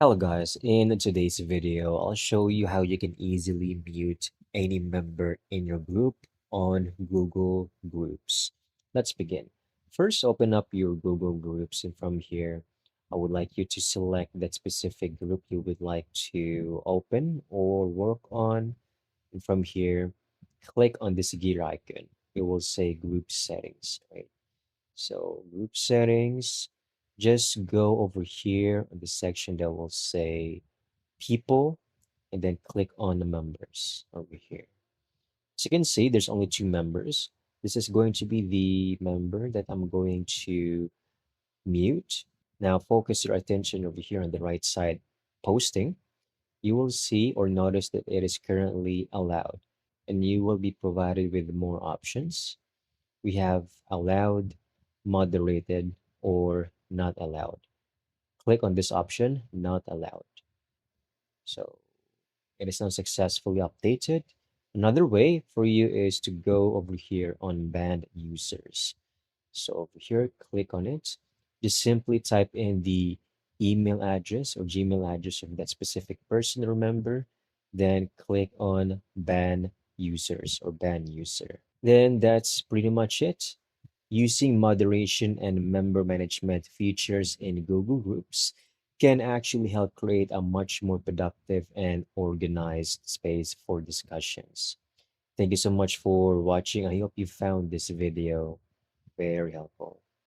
Hello guys, in today's video, I'll show you how you can easily mute any member in your group on Google Groups. Let's begin. First, open up your Google Groups, and from here, I would like you to select that specific group you would like to open or work on. And from here, click on this gear icon. It will say group settings, right? So group settings, just go over here on the section that will say people and then click on the members over here. So you can see there's only two members. This is going to be the member that I'm going to mute. Now focus your attention over here on the right side, posting. You will see or notice that it is currently allowed and you will be provided with more options. We have allowed, moderated, or not allowed. Click on this option, not allowed. So it is now successfully updated. Another way for you is to go over here on banned users. So over here, click on it. Just simply type in the email address or Gmail address of that specific person, remember, then click on ban users or ban user. Then that's pretty much it. Using moderation and member management features in Google Groups can actually help create a much more productive and organized space for discussions. Thank you so much for watching. I hope you found this video very helpful.